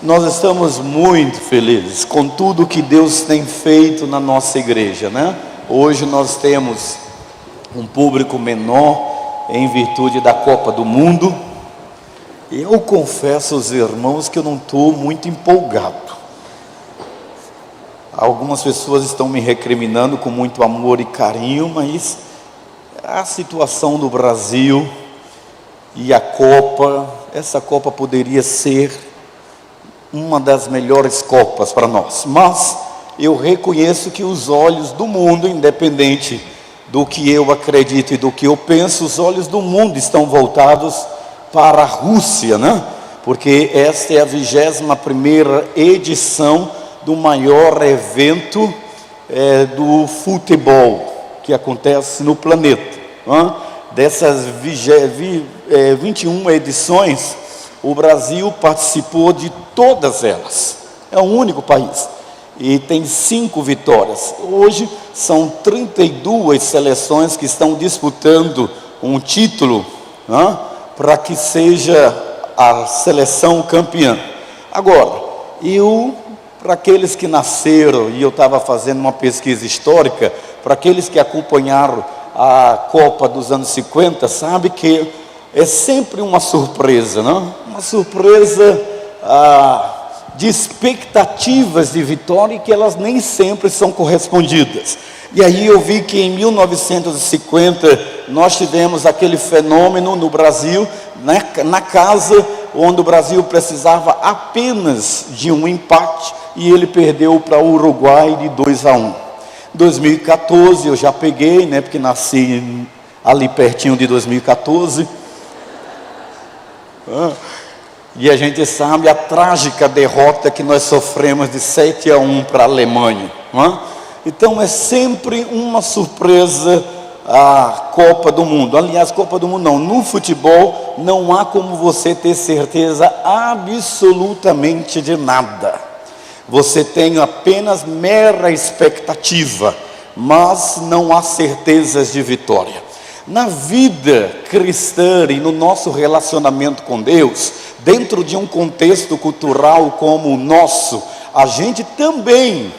Nós estamos muito felizes com tudo que Deus tem feito na nossa igreja, né? Hoje nós temos um público menor em virtude da Copa do Mundo. Eu confesso aos irmãos que eu não estou muito empolgado. Algumas pessoas estão me recriminando com muito amor e carinho, mas a situação do Brasil e a Copa, essa Copa poderia ser uma das melhores Copas para nós, mas eu reconheço que os olhos do mundo, independente do que eu acredito e do que eu penso, os olhos do mundo estão voltados para a Rússia, né? Porque esta é a 21ª edição do maior evento do futebol que acontece no planeta, né? Dessas 21 edições, o Brasil participou de todas elas. É o único país e tem 5 vitórias. Hoje são 32 seleções que estão disputando um título, né, para que seja a seleção campeã. Agora, para aqueles que nasceram, e eu estava fazendo uma pesquisa histórica, para aqueles que acompanharam a Copa dos anos 50, sabe que é sempre uma surpresa, não? Uma surpresa de expectativas de vitória, que elas nem sempre são correspondidas. E aí eu vi que em 1950 nós tivemos aquele fenômeno no Brasil, né, na casa onde o Brasil precisava apenas de um empate, e ele perdeu para o Uruguai de 2-1. 2014 eu já peguei, né, porque nasci ali pertinho de 2014. E a gente sabe a trágica derrota que nós sofremos de 7-1 para a Alemanha, não é? Então é sempre uma surpresa a Copa do Mundo. Aliás, Copa do Mundo não, no futebol não há como você ter certeza absolutamente de nada. Você tem apenas mera expectativa, mas não há certezas de vitória. Na vida cristã e no nosso relacionamento com Deus, dentro de um contexto cultural como o nosso, a gente também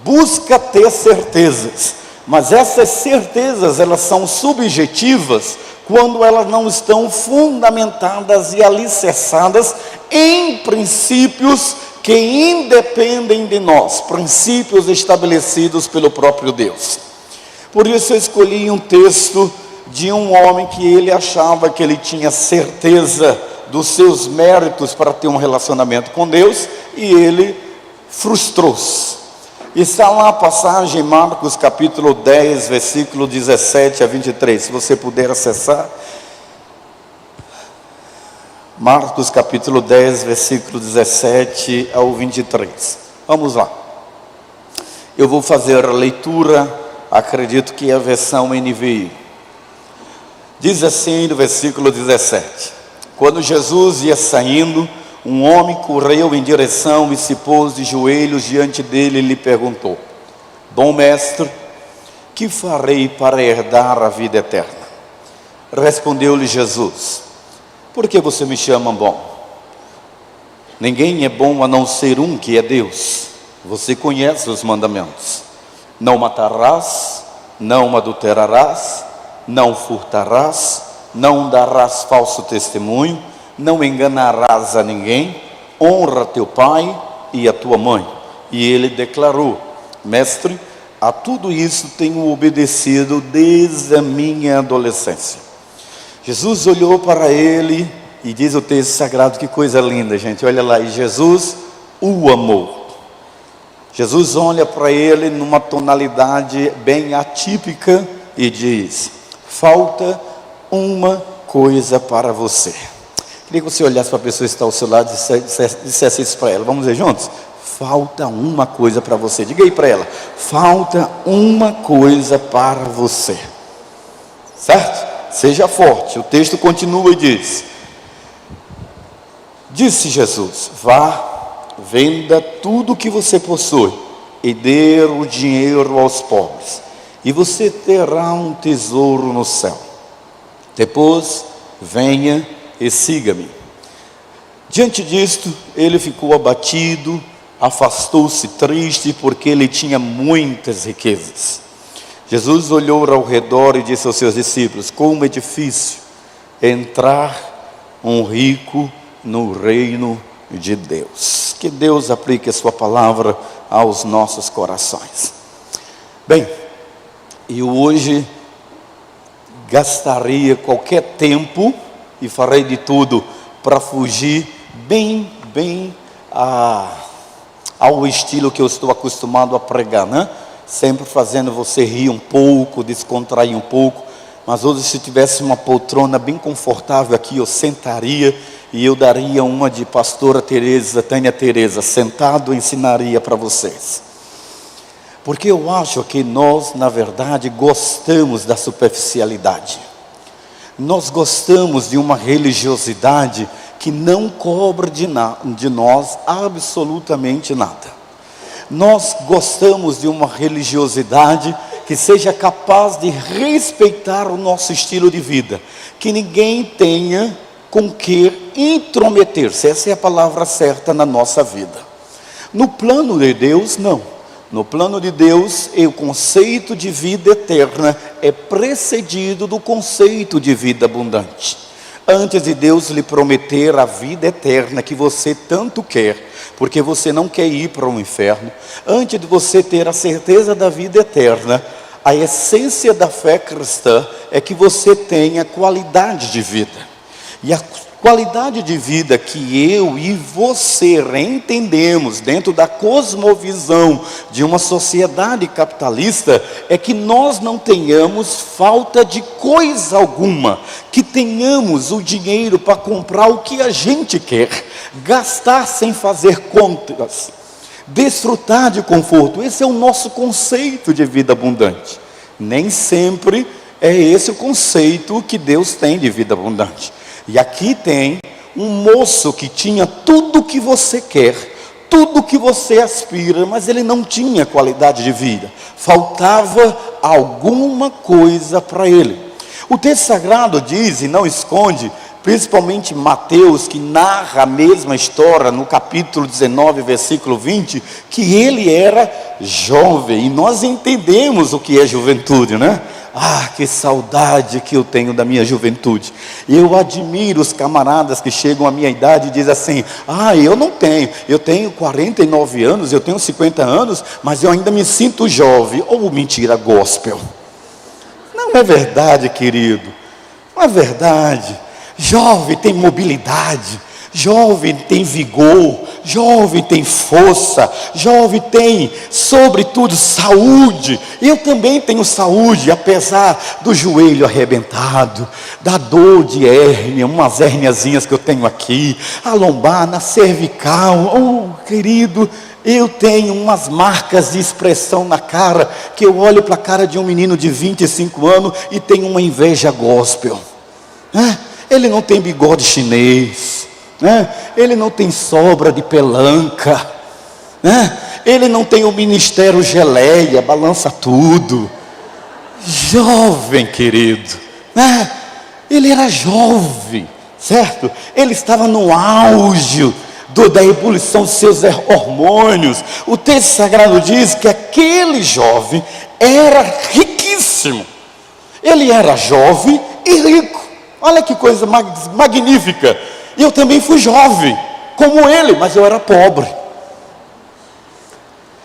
busca ter certezas, mas essas certezas, elas são subjetivas quando elas não estão fundamentadas e alicerçadas em princípios que independem de nós, princípios estabelecidos pelo próprio Deus. Por isso eu escolhi um texto de um homem que ele achava que ele tinha certeza dos seus méritos para ter um relacionamento com Deus, e ele frustrou-se. Está lá a passagem em Marcos capítulo 10, versículo 17 a 23, se você puder acessar. Marcos capítulo 10, versículo 17 ao 23. Vamos lá. Eu vou fazer a leitura, acredito que é a versão NVI. Diz assim no versículo 17: Quando Jesus ia saindo, um homem correu em direção e se pôs de joelhos diante dele e lhe perguntou: Bom mestre, que farei para herdar a vida eterna? Respondeu-lhe Jesus: Por que você me chama bom? Ninguém é bom a não ser um, que é Deus. Você conhece os mandamentos: não matarás, não adulterarás, não furtarás, não darás falso testemunho, não enganarás a ninguém, honra teu pai e a tua mãe. E ele declarou: Mestre, a tudo isso tenho obedecido desde a minha adolescência. Jesus olhou para ele e diz o texto sagrado, que coisa linda, gente, olha lá, e Jesus o amou. Jesus olha para ele numa tonalidade bem atípica e diz: falta uma coisa para você. Queria que você olhasse para a pessoa que está ao seu lado e dissesse isso para ela. Vamos ver juntos? Falta uma coisa para você. Diga aí para ela: falta uma coisa para você. Certo? Seja forte. O texto continua e diz: Disse Jesus: vá, venda tudo que você possui e dê o dinheiro aos pobres, e você terá um tesouro no céu. Depois venha e siga-me. Diante disto, ele ficou abatido, afastou-se triste, porque ele tinha muitas riquezas. Jesus olhou ao redor e disse aos seus discípulos: como é difícil entrar um rico no reino de Deus. Que Deus aplique a sua palavra aos nossos corações. Bem, eu hoje gastaria qualquer tempo e farei de tudo para fugir bem ao estilo que eu estou acostumado a pregar, né? Sempre fazendo você rir um pouco, descontrair um pouco. Mas hoje, se tivesse uma poltrona bem confortável aqui, eu sentaria e eu daria uma de pastora Teresa, Tânia Teresa, sentado, ensinaria para vocês. Porque eu acho que nós, na verdade, gostamos da superficialidade. Nós gostamos de uma religiosidade que não cobra de nós absolutamente nada. Nós gostamos de uma religiosidade que seja capaz de respeitar o nosso estilo de vida, que ninguém tenha com que intrometer-se, essa é a palavra certa na nossa vida. No plano de Deus, não. No plano de Deus, o conceito de vida eterna é precedido do conceito de vida abundante. Antes de Deus lhe prometer a vida eterna que você tanto quer, porque você não quer ir para o inferno, antes de você ter a certeza da vida eterna, a essência da fé cristã é que você tenha qualidade de vida. E a qualidade de vida que eu e você entendemos dentro da cosmovisão de uma sociedade capitalista é que nós não tenhamos falta de coisa alguma, que tenhamos o dinheiro para comprar o que a gente quer, gastar sem fazer contas, desfrutar de conforto. Esse é o nosso conceito de vida abundante. Nem sempre é esse o conceito que Deus tem de vida abundante. E aqui tem um moço que tinha tudo o que você quer, tudo o que você aspira, mas ele não tinha qualidade de vida. Faltava alguma coisa para ele. O texto sagrado diz, e não esconde, principalmente Mateus, que narra a mesma história no capítulo 19, versículo 20, que ele era jovem. E nós entendemos o que é juventude, né? Ah, que saudade que eu tenho da minha juventude. Eu admiro os camaradas que chegam à minha idade e dizem assim: eu tenho 49 anos, eu tenho 50 anos, mas eu ainda me sinto jovem. Ou mentira gospel. Não é verdade, querido, não é verdade. Jovem tem mobilidade, jovem tem vigor, jovem tem força, jovem tem, sobretudo, saúde. Eu também tenho saúde, apesar do joelho arrebentado, da dor de hérnia, umas hérniazinhas que eu tenho aqui, a lombar, na cervical. Oh, querido, eu tenho umas marcas de expressão na cara, que eu olho para a cara de um menino de 25 anos e tenho uma inveja gospel. Ele não tem bigode chinês, ele não tem sobra de pelanca, ele não tem o ministério geleia, balança tudo. Jovem, querido, ele era jovem, certo? Ele estava no auge da ebulição de seus hormônios. O texto sagrado diz que aquele jovem era riquíssimo. Ele era jovem e rico. Olha que coisa magnífica. Eu também fui jovem, como ele, mas eu era pobre.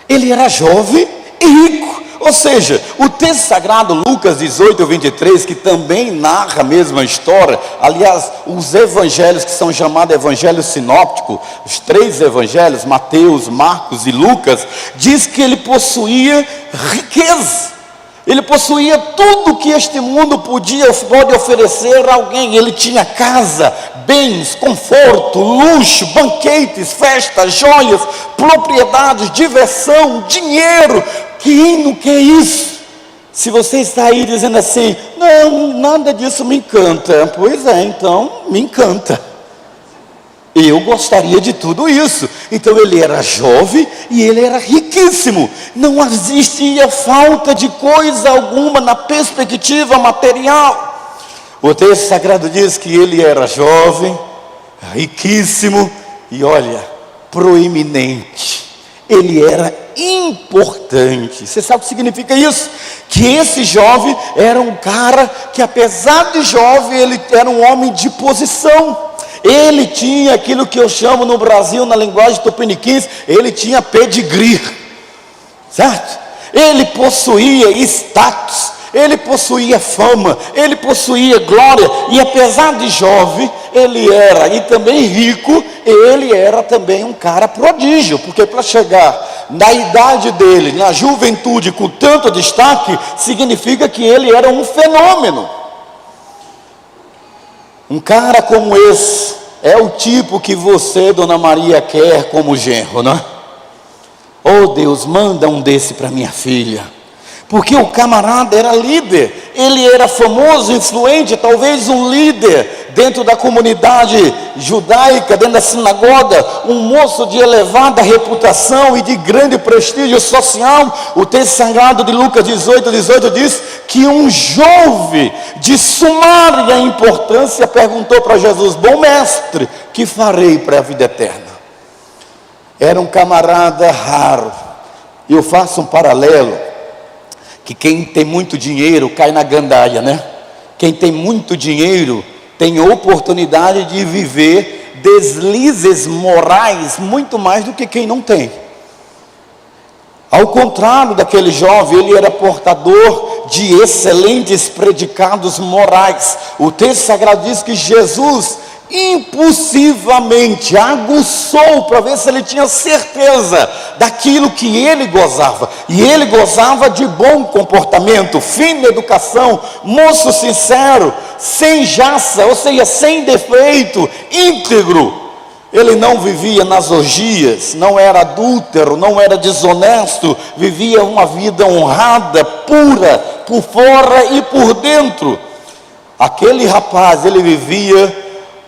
Ele era jovem e rico. Ou seja, o texto sagrado, Lucas 18, 23, que também narra a mesma história. Aliás, os evangelhos que são chamados evangelhos sinópticos, os 3 evangelhos, Mateus, Marcos e Lucas, diz que ele possuía riqueza. Ele possuía tudo que este mundo pode oferecer a alguém. Ele tinha casa, bens, conforto, luxo, banquetes, festas, joias, propriedades, diversão, dinheiro. Quem não quer isso? Se você está aí dizendo assim: não, nada disso me encanta. Pois é, então me encanta. Eu gostaria de tudo isso. Então ele era jovem e ele era riquíssimo. Não existia falta de coisa alguma na perspectiva material. O texto sagrado diz que ele era jovem, riquíssimo e olha, proeminente. Ele era importante. Você sabe o que significa isso? Que esse jovem era um cara que, apesar de jovem, ele era um homem de posição. Ele tinha aquilo que eu chamo no Brasil, na linguagem tupiniquins, ele tinha pedigree, certo? Ele possuía status, ele possuía fama, ele possuía glória, e apesar de jovem, ele era e também rico, ele era também um cara prodígio, porque para chegar na idade dele, na juventude, com tanto destaque, significa que ele era um fenômeno. Um cara como esse é o tipo que você, Dona Maria, quer como genro, não é? Oh Deus, manda um desse para minha filha. Porque o camarada era líder, ele era famoso, influente, talvez um líder dentro da comunidade judaica, dentro da sinagoga, um moço de elevada reputação e de grande prestígio social. O texto sagrado de Lucas 18 diz que um jovem de sumária importância perguntou para Jesus: bom mestre, que farei para a vida eterna? Era um camarada raro. Eu faço um paralelo, que quem tem muito dinheiro cai na gandaia, né? Quem tem muito dinheiro tem oportunidade de viver deslizes morais muito mais do que quem não tem. Ao contrário daquele jovem, ele era portador de excelentes predicados morais. O texto sagrado diz que Jesus impulsivamente aguçou para ver se ele tinha certeza daquilo que ele gozava, e ele gozava de bom comportamento, fina educação, moço sincero, sem jaça, ou seja, sem defeito, íntegro. Ele não vivia nas orgias, não era adúltero, não era desonesto, vivia uma vida honrada, pura, por fora e por dentro. Aquele rapaz, ele vivia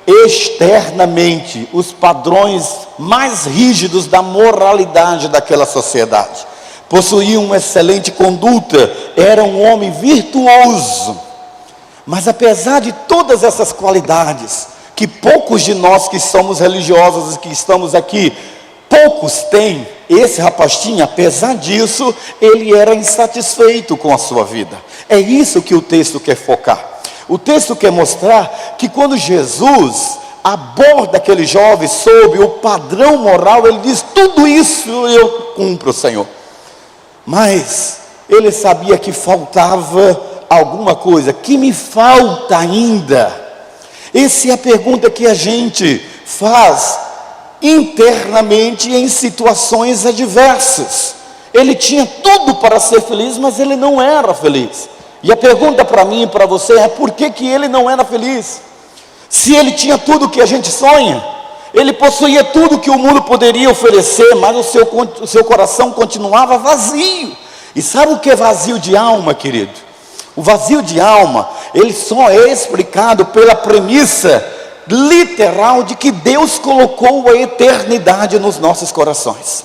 externamente os padrões mais rígidos da moralidade daquela sociedade. Possuía uma excelente conduta, era um homem virtuoso. Mas apesar de todas essas qualidades, que poucos de nós que somos religiosos e que estamos aqui, poucos têm, esse rapaz tinha. Apesar disso, ele era insatisfeito com a sua vida. É isso que o texto quer focar. O texto quer mostrar que quando Jesus aborda aquele jovem sob o padrão moral, ele diz: tudo isso eu cumpro, Senhor. Mas ele sabia que faltava alguma coisa. Que me falta ainda? Essa é a pergunta que a gente faz internamente em situações adversas. Ele tinha tudo para ser feliz, mas ele não era feliz. E a pergunta para mim e para você é: por que ele não era feliz? Se ele tinha tudo que a gente sonha, ele possuía tudo que o mundo poderia oferecer, mas o seu coração continuava vazio. E sabe o que é vazio de alma, querido? O vazio de alma, ele só é explicado pela premissa literal de que Deus colocou a eternidade nos nossos corações.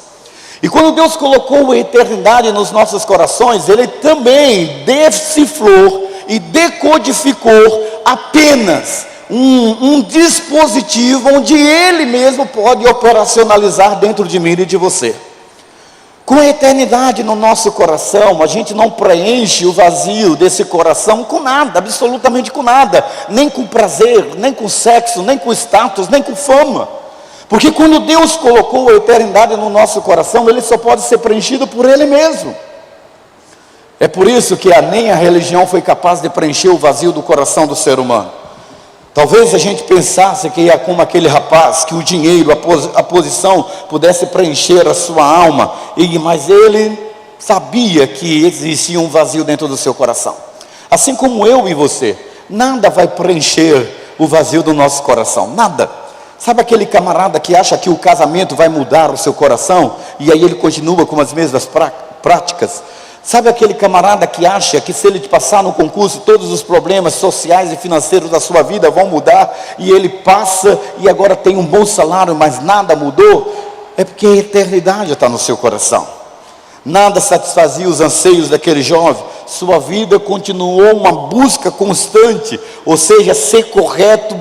E quando Deus colocou a eternidade nos nossos corações, Ele também decifrou e decodificou apenas um dispositivo onde Ele mesmo pode operacionalizar dentro de mim e de você. Com a eternidade no nosso coração, a gente não preenche o vazio desse coração com nada, absolutamente com nada. Nem com prazer, nem com sexo, nem com status, nem com fama. Porque quando Deus colocou a eternidade no nosso coração, ele só pode ser preenchido por Ele mesmo. É por isso que nem a religião foi capaz de preencher o vazio do coração do ser humano. Talvez a gente pensasse que ia como aquele rapaz, que o dinheiro, a posição pudesse preencher a sua alma, mas ele sabia que existia um vazio dentro do seu coração. Assim como eu e você, nada vai preencher o vazio do nosso coração, nada. Sabe aquele camarada que acha que o casamento vai mudar o seu coração, e aí ele continua com as mesmas práticas? Sabe aquele camarada que acha que se ele passar no concurso, todos os problemas sociais e financeiros da sua vida vão mudar, e ele passa e agora tem um bom salário, mas nada mudou? É porque a eternidade está no seu coração. Nada satisfazia os anseios daquele jovem, sua vida continuou uma busca constante, ou seja, ser correto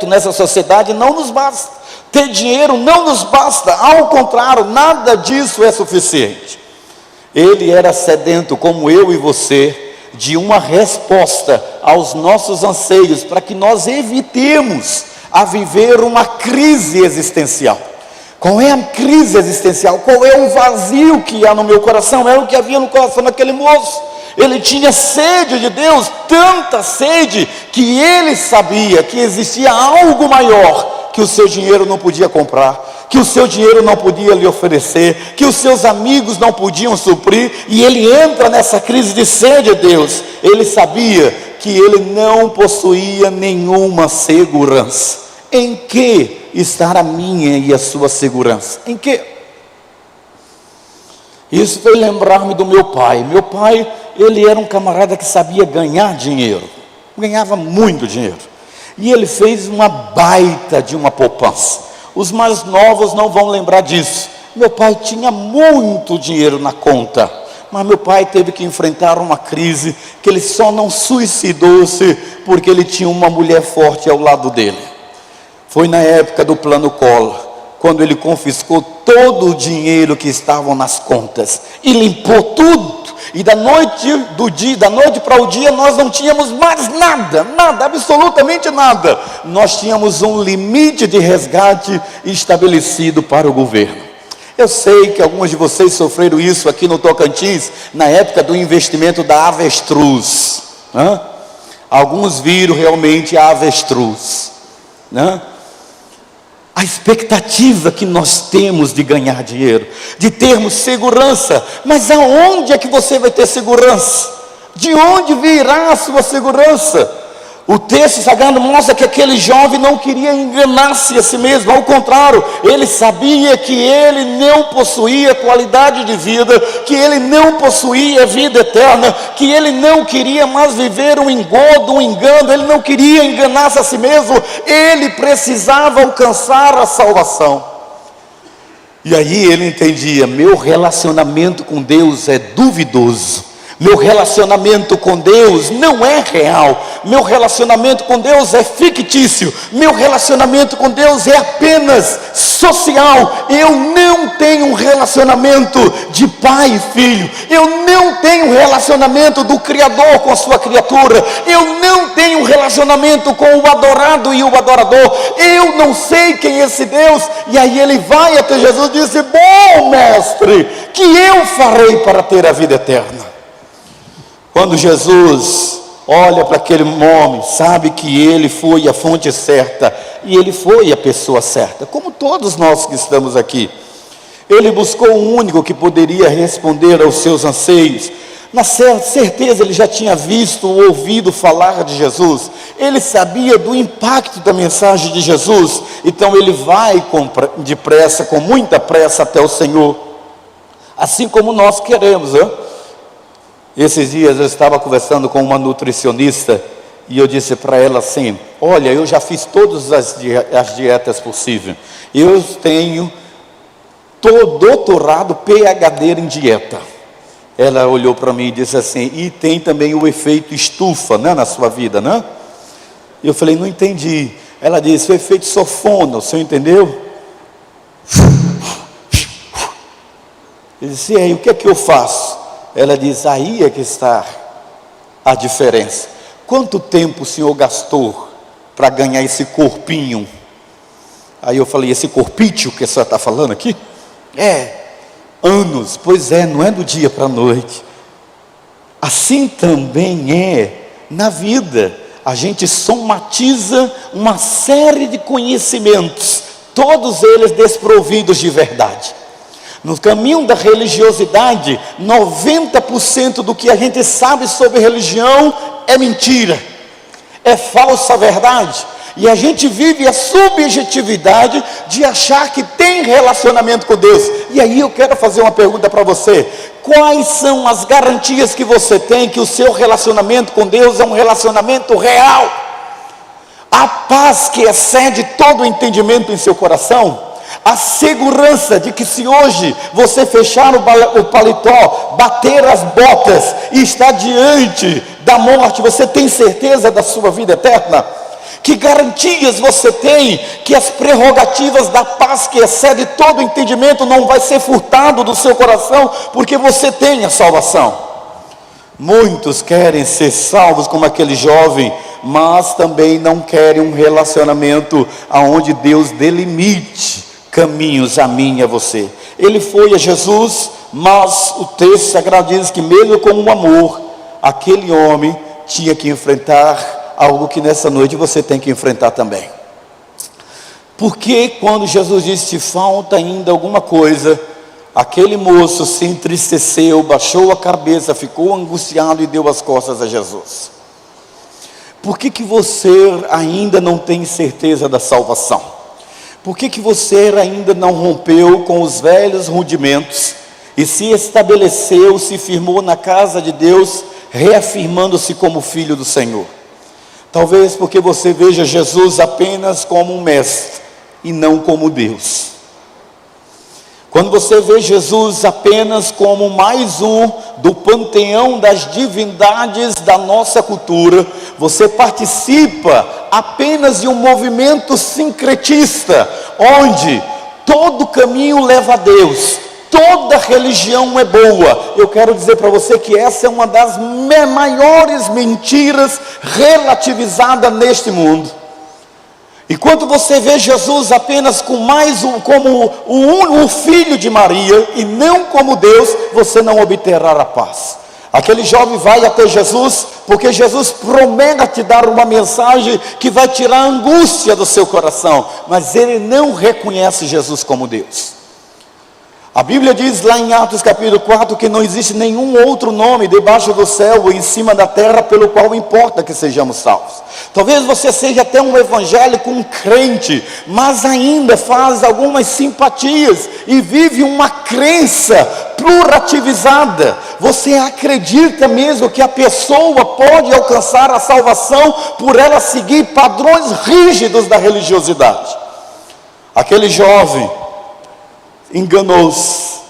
nessa sociedade não nos basta, ter dinheiro não nos basta, ao contrário, nada disso é suficiente. Ele era sedento, como eu e você, de uma resposta aos nossos anseios, para que nós evitemos a viver uma crise existencial. Qual é a crise existencial? Qual é o vazio que há no meu coração? Era o que havia no coração daquele moço. Ele tinha sede de Deus, tanta sede, que ele sabia que existia algo maior que o seu dinheiro não podia comprar, que o seu dinheiro não podia lhe oferecer, que os seus amigos não podiam suprir, e ele entra nessa crise de sede de Deus. Ele sabia que ele não possuía nenhuma segurança. Em que está a minha e a sua segurança? Em que? Isso foi lembrar-me do meu pai. Meu pai, ele era um camarada que sabia ganhar dinheiro, ganhava muito dinheiro, e ele fez uma baita de uma poupança. Os mais novos não vão lembrar disso. Meu pai tinha muito dinheiro na conta, mas meu pai teve que enfrentar uma crise, que ele só não suicidou-se porque ele tinha uma mulher forte ao lado dele. Foi na época do Plano Collor, quando ele confiscou todo o dinheiro que estavam nas contas e limpou tudo. E da noite para o dia nós não tínhamos mais nada, absolutamente nada. Nós tínhamos um limite de resgate estabelecido para o governo. Eu sei que alguns de vocês sofreram isso aqui no Tocantins, na época do investimento da avestruz, né? Alguns viram realmente a avestruz, né? A expectativa que nós temos de ganhar dinheiro, de termos segurança. Mas aonde é que você vai ter segurança? De onde virá a sua segurança? O texto sagrado mostra que aquele jovem não queria enganar-se a si mesmo. Ao contrário, ele sabia que ele não possuía qualidade de vida, que ele não possuía vida eterna, que ele não queria mais viver um engodo, um engano. Ele não queria enganar-se a si mesmo. Ele precisava alcançar a salvação. E aí ele entendia: meu relacionamento com Deus é duvidoso, meu relacionamento com Deus não é real, meu relacionamento com Deus é fictício, meu relacionamento com Deus é apenas social. Eu não tenho um relacionamento de pai e filho, eu não tenho um relacionamento do Criador com a sua criatura, eu não tenho um relacionamento com o adorado e o adorador, eu não sei quem é esse Deus. E aí ele vai até Jesus e diz: bom mestre, que eu farei para ter a vida eterna? Quando Jesus olha para aquele homem, sabe que ele foi a fonte certa, e ele foi a pessoa certa, como todos nós que estamos aqui. Ele buscou um único que poderia responder aos seus anseios. Na certeza ele já tinha visto ou ouvido falar de Jesus, ele sabia do impacto da mensagem de Jesus. Então ele vai depressa, com muita pressa até o Senhor, assim como nós queremos, né? Esses dias eu estava conversando com uma nutricionista, e eu disse para ela assim: olha, eu já fiz todas as dietas possíveis, eu tenho doutorado, PhD em dieta. Ela olhou para mim e disse assim: e tem também o efeito estufa, né, na sua vida, né? Eu falei: não entendi. Ela disse: o efeito sanfona, o senhor entendeu? Eu disse: e aí, o que é que eu faço? Ela diz: aí é que está a diferença. Quanto tempo o senhor gastou para ganhar esse corpinho? Aí eu falei: esse corpício que a senhora está falando aqui? Anos. Pois é, não é do dia para a noite. Assim também é na vida. A gente somatiza uma série de conhecimentos, todos eles desprovidos de verdade. No caminho da religiosidade, 90% do que a gente sabe sobre religião é mentira, é falsa verdade. E a gente vive a subjetividade de achar que tem relacionamento com Deus. E aí eu quero fazer uma pergunta para você: quais são as garantias que você tem que o seu relacionamento com Deus é um relacionamento real? A paz que excede todo o entendimento em seu coração, A segurança de que se hoje você fechar o paletó, bater as botas e estar diante da morte, você tem certeza da sua vida eterna? Que garantias você tem que as prerrogativas da paz que excede todo entendimento não vai ser furtado do seu coração, porque você tem a salvação? Muitos querem ser salvos como aquele jovem, mas também não querem um relacionamento aonde Deus delimite caminhos a mim e a você. Ele foi a Jesus, mas o texto sagrado diz que mesmo com o amor, aquele homem tinha que enfrentar algo que nessa noite você tem que enfrentar também. Porque quando Jesus disse: falta ainda alguma coisa, aquele moço se entristeceu, baixou a cabeça, ficou angustiado e deu as costas a Jesus. Por que você ainda não tem certeza da salvação? Por que você ainda não rompeu com os velhos rudimentos e se estabeleceu, se firmou na casa de Deus, reafirmando-se como filho do Senhor? Talvez porque você veja Jesus apenas como um mestre e não como Deus. Quando você vê Jesus apenas como mais um do panteão das divindades da nossa cultura, você participa apenas de um movimento sincretista, onde todo caminho leva a Deus, toda religião é boa. Eu quero dizer para você que essa é uma das maiores mentiras relativizadas neste mundo. E quando você vê Jesus apenas como o filho de Maria e não como Deus, você não obterá a paz. Aquele jovem vai até Jesus, porque Jesus promete dar uma mensagem que vai tirar a angústia do seu coração, mas ele não reconhece Jesus como Deus. A Bíblia diz lá em Atos capítulo 4 que não existe nenhum outro nome debaixo do céu ou em cima da terra pelo qual importa que sejamos salvos. Talvez você seja até um evangélico, um crente, mas ainda faz algumas simpatias e vive uma crença plurativizada. Você acredita mesmo que a pessoa pode alcançar a salvação por ela seguir padrões rígidos da religiosidade? Aquele jovem enganou-se.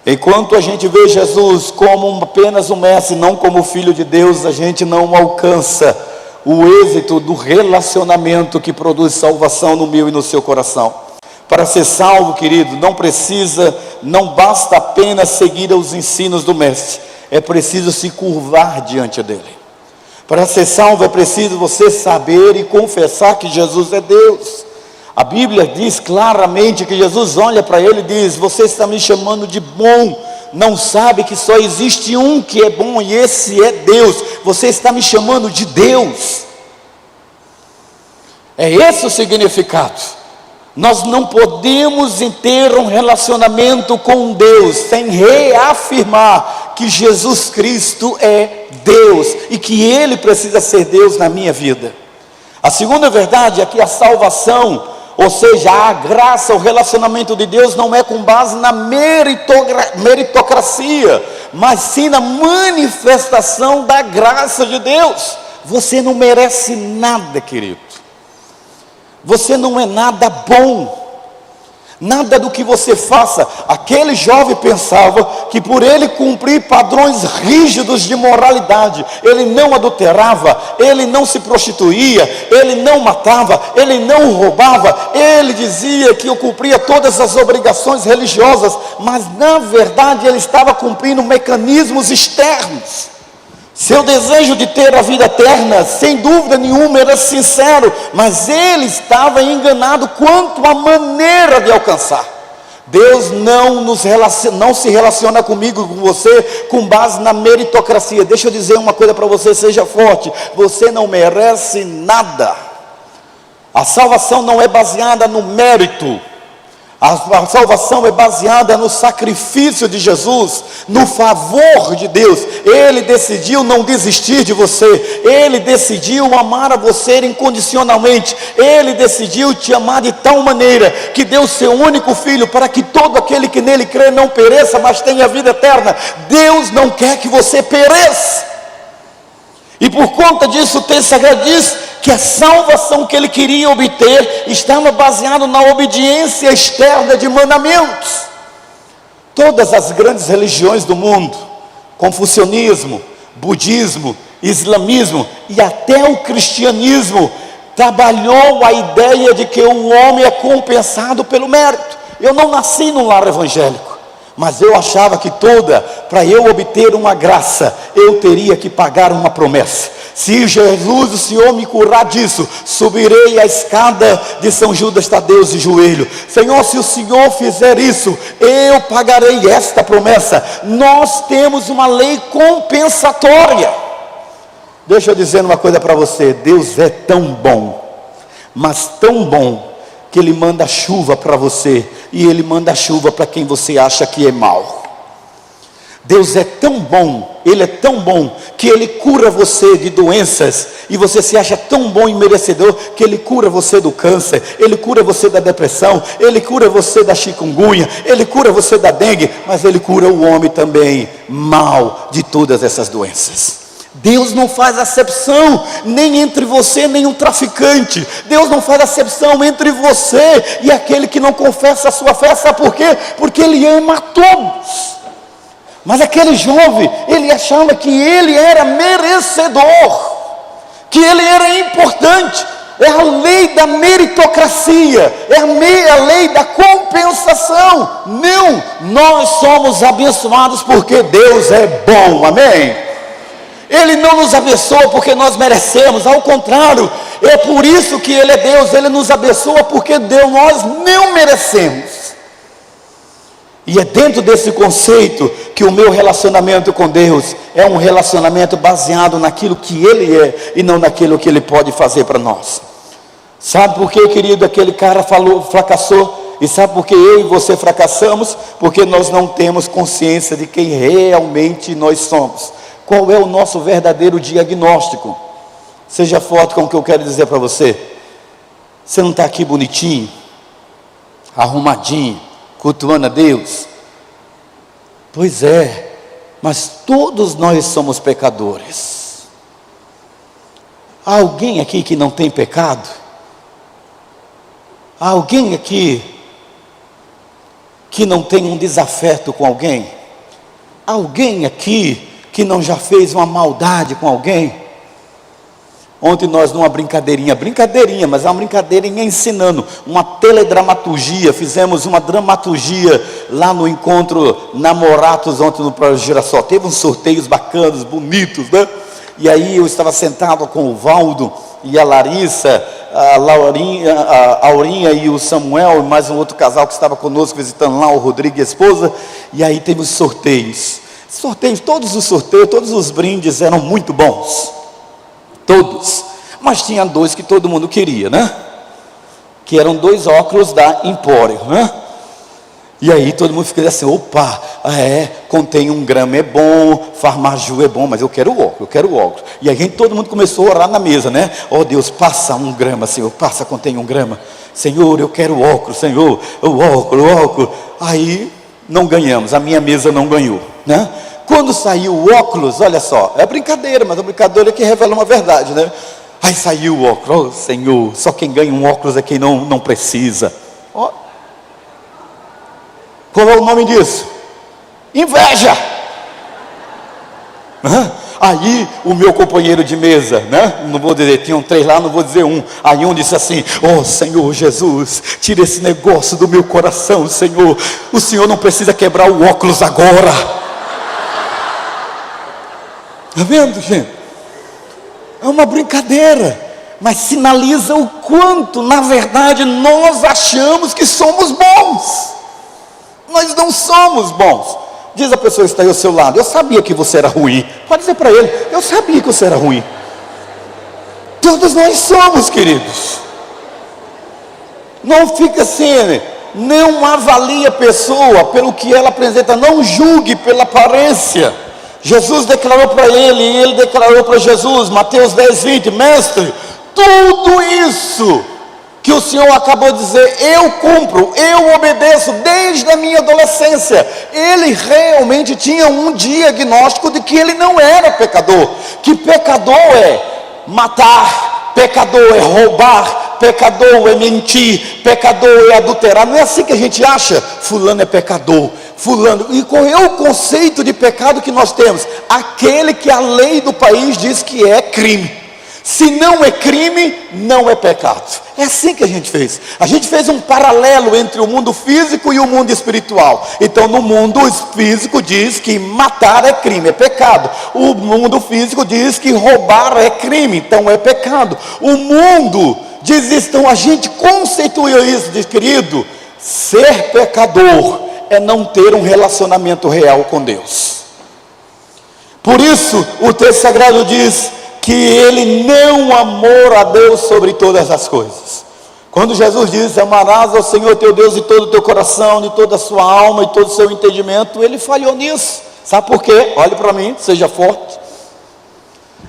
Enquanto a gente vê Jesus como apenas um mestre, não como filho de Deus, a gente não alcança o êxito do relacionamento que produz salvação no meu e no seu coração. Para ser salvo, querido, não basta apenas seguir os ensinos do mestre, é preciso se curvar diante dele. Para ser salvo é preciso você saber e confessar que Jesus é Deus. A Bíblia diz claramente que Jesus olha para ele e diz: você está me chamando de bom, não sabe que só existe um que é bom e esse é Deus. Você está me chamando de Deus. É esse o significado. Nós não podemos ter um relacionamento com Deus sem reafirmar que Jesus Cristo é Deus e que Ele precisa ser Deus na minha vida. A segunda verdade é que a salvação, ou seja, a graça, o relacionamento de Deus não é com base na meritocracia, mas sim na manifestação da graça de Deus. Você não merece nada, querido. Você não é nada bom. Nada do que você faça. Aquele jovem pensava que por ele cumprir padrões rígidos de moralidade, ele não adulterava, ele não se prostituía, ele não matava, ele não roubava, ele dizia que eu cumpria todas as obrigações religiosas, mas na verdade ele estava cumprindo mecanismos externos. Seu desejo de ter a vida eterna, sem dúvida nenhuma, era sincero, mas ele estava enganado quanto à maneira de alcançar. Deus não se relaciona comigo, com você, com base na meritocracia. Deixa eu dizer uma coisa para você, seja forte: você não merece nada. A salvação não é baseada no mérito. A salvação é baseada no sacrifício de Jesus, no favor de Deus. Ele decidiu não desistir de você, Ele decidiu amar a você incondicionalmente, Ele decidiu te amar de tal maneira que deu seu único Filho para que todo aquele que nele crê não pereça, mas tenha vida eterna. Deus não quer que você pereça. E por conta disso o texto sagrado diz que a salvação que ele queria obter estava baseada na obediência externa de mandamentos. Todas as grandes religiões do mundo, confucionismo, budismo, islamismo e até o cristianismo, trabalhou a ideia de que o homem é compensado pelo mérito. Eu não nasci num lar evangélico, mas eu achava que para eu obter uma graça, eu teria que pagar uma promessa. Se Jesus, o Senhor, me curar disso, subirei a escada de São Judas Tadeu de joelho. Senhor, se o Senhor fizer isso, eu pagarei esta promessa. Nós temos uma lei compensatória. Deixa eu dizer uma coisa para você: Deus é tão bom, mas tão bom, que Ele manda chuva para você, e Ele manda chuva para quem você acha que é mau. Deus é tão bom, Ele é tão bom, que Ele cura você de doenças, e você se acha tão bom e merecedor, que Ele cura você do câncer, Ele cura você da depressão, Ele cura você da chikungunya, Ele cura você da dengue, mas Ele cura o homem também mal de todas essas doenças. Deus não faz acepção nem entre você nem um traficante. Deus não faz acepção entre você e aquele que não confessa a sua fé. Sabe por quê? Porque Ele ama a todos. Mas aquele jovem, ele achava que ele era merecedor, que ele era importante. É a lei da meritocracia, é a lei da compensação. Não, nós somos abençoados porque Deus é bom, amém? Ele não nos abençoa porque nós merecemos, ao contrário, é por isso que Ele é Deus. Ele nos abençoa porque nós não merecemos. E é dentro desse conceito que o meu relacionamento com Deus é um relacionamento baseado naquilo que Ele é e não naquilo que Ele pode fazer para nós. Sabe por que, querido, aquele cara fracassou? E sabe por que eu e você fracassamos? Porque nós não temos consciência de quem realmente nós somos. Qual é o nosso verdadeiro diagnóstico? Seja forte com o que eu quero dizer para você. Você não está aqui bonitinho, arrumadinho, cultuando a Deus? Pois é, mas todos nós somos pecadores. Há alguém aqui que não tem pecado? Há alguém aqui que não tem um desafeto com alguém? Há alguém aqui que não já fez uma maldade com alguém? Ontem nós numa brincadeirinha, mas é uma brincadeirinha ensinando, uma teledramaturgia, fizemos uma dramaturgia lá no encontro Namoratos ontem no Projeto Girassol. Teve uns sorteios bacanas, bonitos, né? E aí eu estava sentado com o Valdo e a Larissa, a Aurinha e o Samuel, e mais um outro casal que estava conosco visitando lá, o Rodrigo e a esposa. E aí teve os sorteios, todos os sorteios, todos os brindes eram muito bons, todos, mas tinha dois que todo mundo queria, né? Que eram 2 óculos da Empório, né? E aí todo mundo fica assim: opa, contém 1 grama é bom, Farmaju é bom, mas eu quero o óculos. E aí todo mundo começou a orar na mesa, né? Oh Deus, passa 1 grama, Senhor, contém 1 grama. Senhor, eu quero o óculos, Senhor, o óculos. Aí não ganhamos, a minha mesa não ganhou, né? Quando saiu o óculos, olha só, é brincadeira, mas a brincadeira é que revela uma verdade, né? Aí saiu o óculos, oh Senhor, só quem ganha um óculos é quem não precisa. Oh. Qual é o nome disso? Inveja. Aí o meu companheiro de mesa, né? Não vou dizer, tinham 3 lá, não vou dizer 1. Aí um disse assim: oh Senhor Jesus, tira esse negócio do meu coração, Senhor. O Senhor não precisa quebrar o óculos agora. Está vendo, gente? É uma brincadeira, mas sinaliza o quanto, na verdade, nós achamos que somos bons. Nós não somos bons. Diz a pessoa que está aí ao seu lado: eu sabia que você era ruim. Pode dizer para ele: eu sabia que você era ruim. Todos nós somos, queridos. Não fica assim, não avalie a pessoa pelo que ela apresenta, não julgue pela aparência. Jesus declarou para ele, e ele declarou para Jesus, Mateus 10:20, mestre, tudo isso que o Senhor acabou de dizer, eu cumpro, eu obedeço desde a minha adolescência. Ele realmente tinha um diagnóstico de que ele não era pecador, que pecador é matar, pecador é roubar, pecador é mentir, pecador é adulterar. Não é assim que a gente acha, fulano é pecador, fulano. E qual é o conceito de pecado que nós temos? Aquele que a lei do país diz que é crime. Se não é crime, não é pecado. É assim que a gente fez. A gente fez um paralelo entre o mundo físico e o mundo espiritual. Então no mundo físico diz que matar é crime, é pecado. O mundo físico diz que roubar é crime, então é pecado. O mundo diz isso, então a gente conceitua isso, diz, querido, ser pecador é não ter um relacionamento real com Deus. Por isso o texto sagrado diz que ele não amou a Deus sobre todas as coisas. Quando Jesus diz, amarás ao Senhor teu Deus de todo o teu coração, de toda a sua alma e todo o seu entendimento, ele falhou nisso. Sabe por quê? Olhe para mim, seja forte.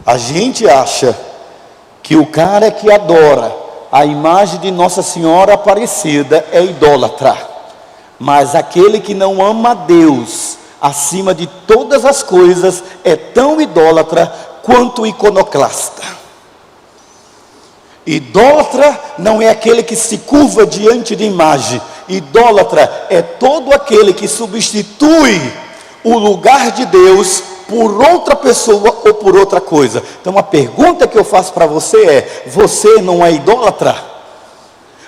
A gente acha que o cara que adora a imagem de Nossa Senhora Aparecida é idólatra, mas aquele que não ama a Deus acima de todas as coisas é tão idólatra quanto iconoclasta. Idólatra não é aquele que se curva diante de imagem. Idólatra é todo aquele que substitui o lugar de Deus por outra pessoa ou por outra coisa. Então a pergunta que eu faço para você é: você não é idólatra?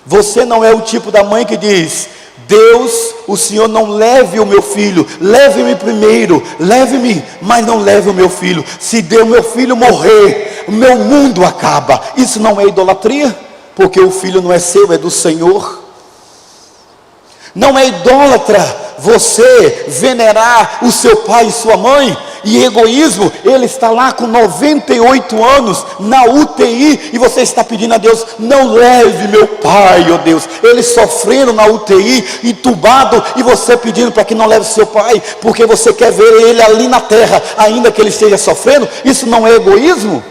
Você não é o tipo da mãe que diz, Deus, o Senhor não leve o meu filho, leve-me primeiro, leve-me, mas não leve o meu filho. Se o meu filho morrer, o meu mundo acaba. Isso não é idolatria? Porque o filho não é seu, é do Senhor. Não é idólatra você venerar o seu pai e sua mãe. E egoísmo, ele está lá com 98 anos na UTI e você está pedindo a Deus, não leve meu pai, ó Deus, ele sofrendo na UTI, entubado, e você pedindo para que não leve seu pai, porque você quer ver ele ali na terra, ainda que ele esteja sofrendo. Isso não é egoísmo?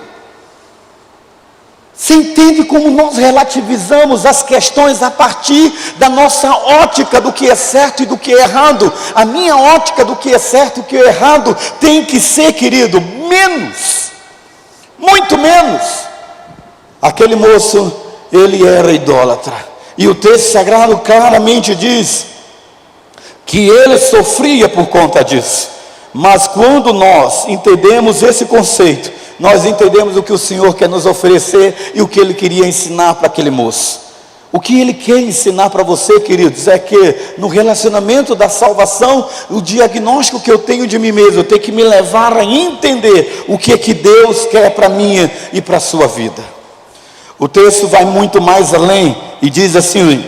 Você entende como nós relativizamos as questões a partir da nossa ótica do que é certo e do que é errado? A minha ótica do que é certo e do que é errado tem que ser, querido, menos, muito menos. Aquele moço, ele era idólatra, e o texto sagrado claramente diz que ele sofria por conta disso. Mas quando nós entendemos esse conceito, nós entendemos o que o Senhor quer nos oferecer e o que Ele queria ensinar para aquele moço. O que Ele quer ensinar para você, queridos, é que no relacionamento da salvação, o diagnóstico que eu tenho de mim mesmo, tem que me levar a entender o que é que Deus quer para mim e para a sua vida. O texto vai muito mais além e diz assim,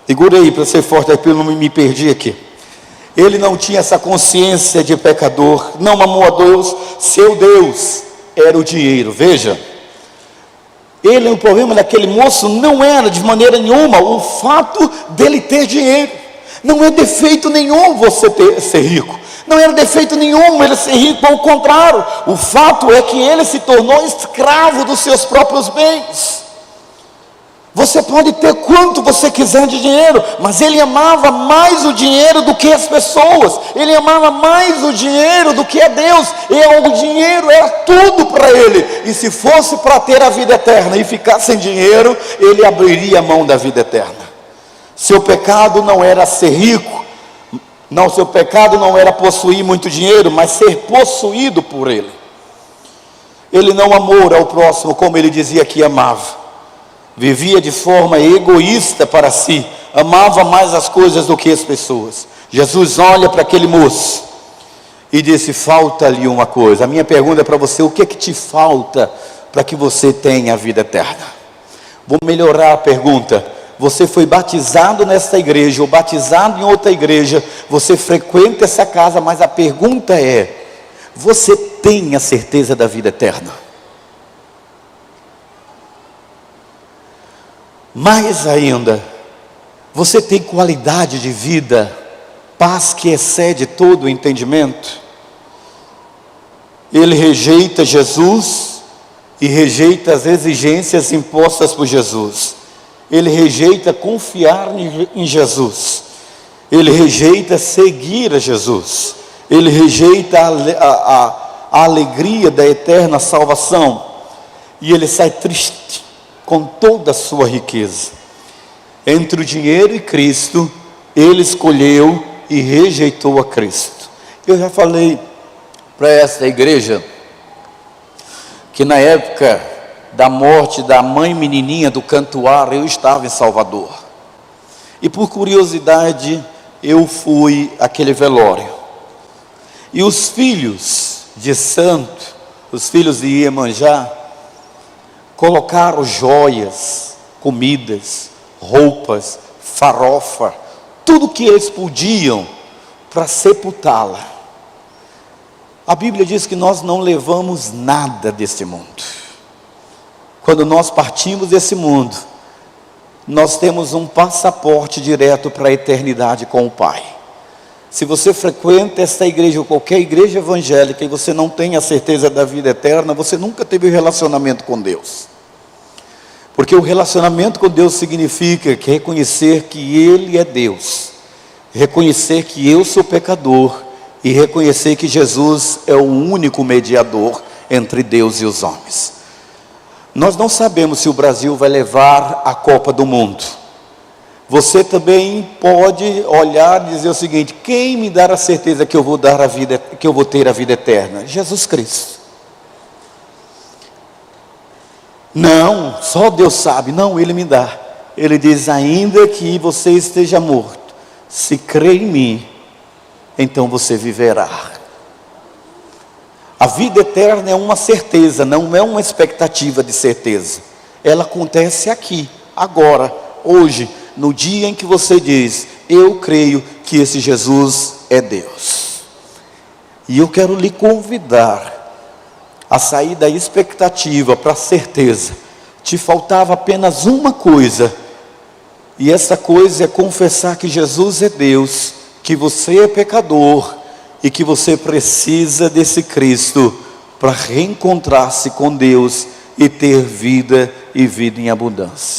segura aí para ser forte, para eu não me perdi aqui. Ele não tinha essa consciência de pecador, não amou a Deus, seu Deus era o dinheiro. Veja, o problema daquele moço não era de maneira nenhuma o fato dele ter dinheiro. Não é defeito nenhum você ser rico, não era defeito nenhum ele ser rico, ao contrário, o fato é que ele se tornou escravo dos seus próprios bens. Você pode ter quanto você quiser de dinheiro, mas ele amava mais o dinheiro do que as pessoas, ele amava mais o dinheiro do que a Deus, e o dinheiro era tudo para ele, e se fosse para ter a vida eterna e ficar sem dinheiro, ele abriria a mão da vida eterna. Seu pecado não era ser rico, não, seu pecado não era possuir muito dinheiro, mas ser possuído por ele. Ele não amou ao próximo como ele dizia que amava. Vivia de forma egoísta para si, amava mais as coisas do que as pessoas. Jesus olha para aquele moço e disse, falta-lhe uma coisa. A minha pergunta é para você, o que é que te falta para que você tenha a vida eterna? Vou melhorar a pergunta. Você foi batizado nessa igreja ou batizado em outra igreja, você frequenta essa casa, mas a pergunta é, você tem a certeza da vida eterna? Mais ainda, você tem qualidade de vida, paz que excede todo o entendimento? Ele rejeita Jesus e rejeita as exigências impostas por Jesus. ele rejeita confiar em Jesus, ele rejeita seguir a Jesus, ele rejeita a alegria da eterna salvação, e ele sai triste com toda a sua riqueza. Entre o dinheiro e Cristo, ele escolheu e rejeitou a Cristo. Eu já falei para esta igreja que na época da morte da mãe menininha do Cantuário, eu estava em Salvador, e por curiosidade eu fui àquele velório, e os filhos de santo, os filhos de Iemanjá, colocaram joias, comidas, roupas, farofa, tudo que eles podiam para sepultá-la. A Bíblia diz que nós não levamos nada deste mundo. Quando nós partimos desse mundo, nós temos um passaporte direto para a eternidade com o Pai. Se você frequenta esta igreja ou qualquer igreja evangélica e você não tem a certeza da vida eterna, você nunca teve um relacionamento com Deus. Porque o relacionamento com Deus significa que reconhecer que Ele é Deus, reconhecer que eu sou pecador e reconhecer que Jesus é o único mediador entre Deus e os homens. Nós não sabemos se o Brasil vai levar a Copa do Mundo. Você também pode olhar e dizer o seguinte: quem me dá a certeza que eu vou dar a vida, que eu vou ter a vida eterna? Jesus Cristo. Não, só Deus sabe. Não, Ele me dá. Ele diz: ainda que você esteja morto, se crê em mim, então você viverá. A vida eterna é uma certeza, não é uma expectativa de certeza. Ela acontece aqui, agora, hoje, no dia em que você diz: eu creio que esse Jesus é Deus. E eu quero lhe convidar a sair da expectativa para a certeza. Te faltava apenas uma coisa, e essa coisa é confessar que Jesus é Deus, que você é pecador e que você precisa desse Cristo para reencontrar-se com Deus e ter vida e vida em abundância.